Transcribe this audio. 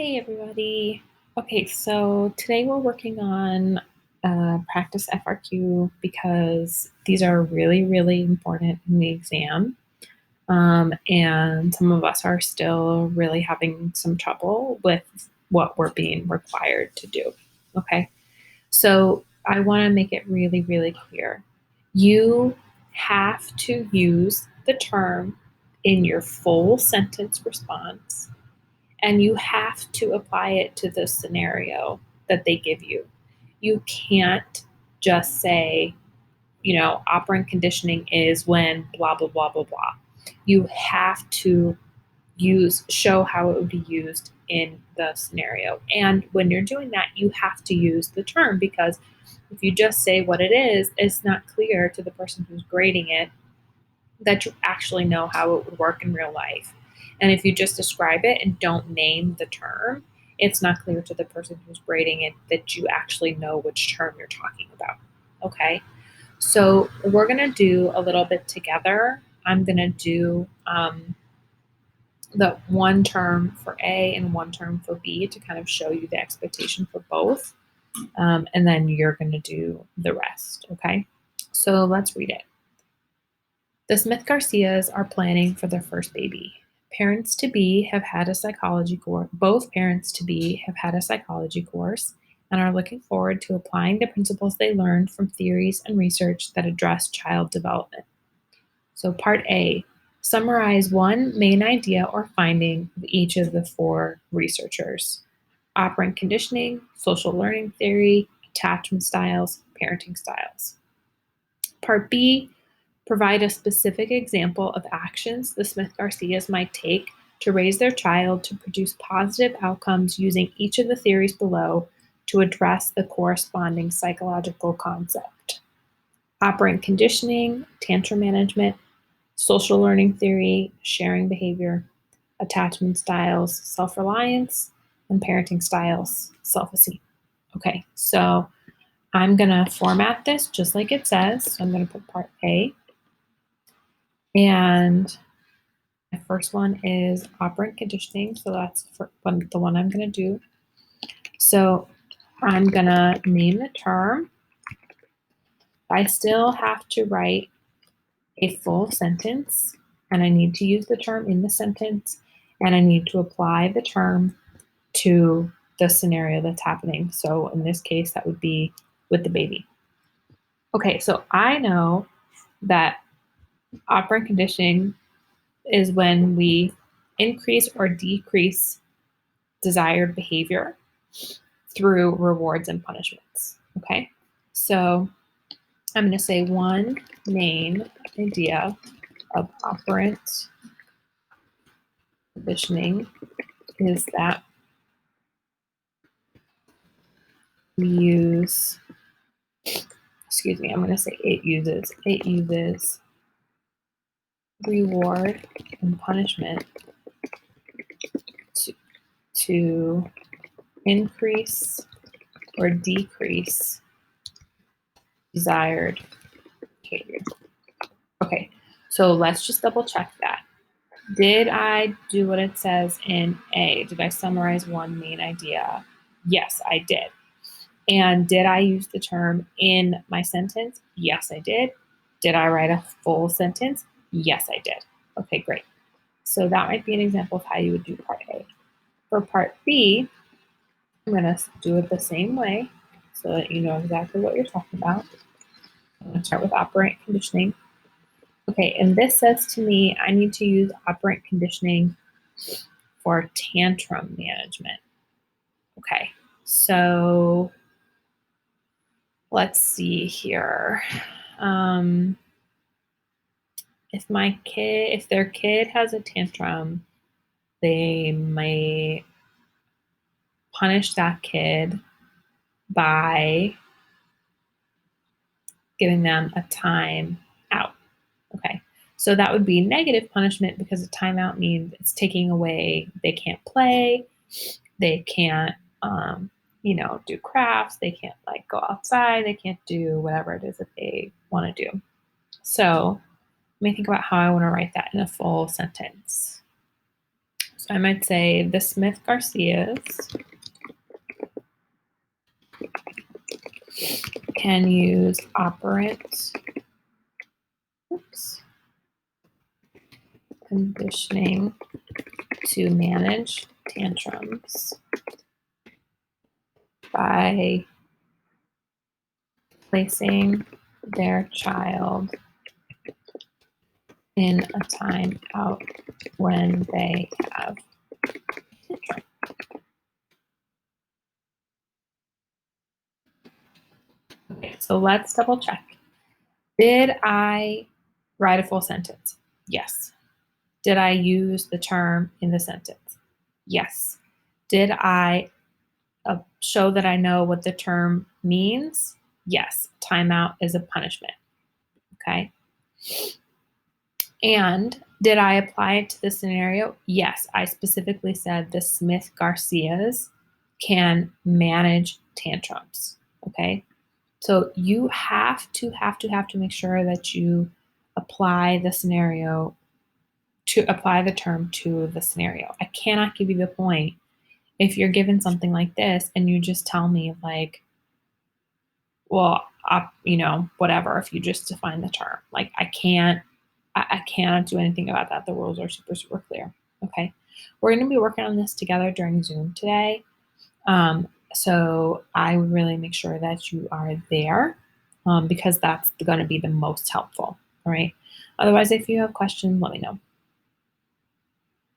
Hey everybody. Okay, so today we're working on practice FRQ because these are really, really important in the exam. And some of us are still really having some trouble with what we're being required to do. Okay, so I want to make it really, really clear. You have to use the term in your full sentence response and you have to apply it to the scenario that they give you. You can't just say, operant conditioning is when blah, blah, blah, blah, blah. You have to show how it would be used in the scenario. And when you're doing that, you have to use the term because if you just say what it is, it's not clear to the person who's grading it that you actually know how it would work in real life. And if you just describe it and don't name the term, it's not clear to the person who's grading it that you actually know which term you're talking about. Okay, so we're going to do a little bit together. I'm going to do the one term for A and one term for B to kind of show you the expectation for both. And then you're going to do the rest. Okay, so let's read it. The Smith Garcias are planning for their first baby. Parents-to-be have had a psychology course. Both parents-to-be have had a psychology course and are looking forward to applying the principles they learned from theories and research that address child development. So part A, summarize one main idea or finding of each of the four researchers. Operant conditioning, social learning theory, attachment styles, parenting styles. Part B, provide a specific example of actions the Smith Garcias might take to raise their child to produce positive outcomes using each of the theories below to address the corresponding psychological concept. Operant conditioning, tantrum management, social learning theory, sharing behavior, attachment styles, self-reliance, and parenting styles, self-esteem. Okay, so I'm going to format this just like it says. So I'm going to put part A. And my first one is operant conditioning. So that's the one I'm going to do. So I'm going to name the term. I still have to write a full sentence, and I need to use the term in the sentence, and I need to apply the term to the scenario that's happening. So in this case, that would be with the baby. Okay, so I know that operant conditioning is when we increase or decrease desired behavior through rewards and punishments. Okay, so I'm going to say one main idea of operant conditioning is that we use, I'm going to say it uses reward and punishment to increase or decrease desired behavior. Okay, so let's just double check that. Did I do what it says in A? Did I summarize one main idea? Yes, I did. And did I use the term in my sentence? Yes, I did. Did I write a full sentence? Yes, I did. Okay, great. So that might be an example of how you would do part A. For part B, I'm going to do it the same way so that you know exactly what you're talking about. I'm going to start with operant conditioning. Okay, and this says to me I need to use operant conditioning for tantrum management. Okay, so let's see here. If their kid has a tantrum, they might punish that kid by giving them a time out. Okay, so that would be negative punishment because a timeout means it's taking away, they can't play, they can't, do crafts, they can't like go outside, they can't do whatever it is that they want to do. So let me think about how I want to write that in a full sentence. So I might say the Smith Garcias can use operant conditioning to manage tantrums by placing their child in a timeout when they have tantrum. Okay, so let's double check. Did I write a full sentence? Yes. Did I use the term in the sentence? Yes. Did I show that I know what the term means? Yes. Timeout is a punishment. Okay. And did I apply it to the scenario? Yes. I specifically said the Smith Garcias can manage tantrums. Okay. So you have to make sure that you apply the scenario to apply the term to the scenario. I cannot give you the point if you're given something like this and you just tell me like, well, whatever, if you just define the term. Like I cannot do anything about that. The rules are super, super clear. Okay. We're going to be working on this together during Zoom today. So I would really make sure that you are there because that's going to be the most helpful. All right. Otherwise, if you have questions, let me know.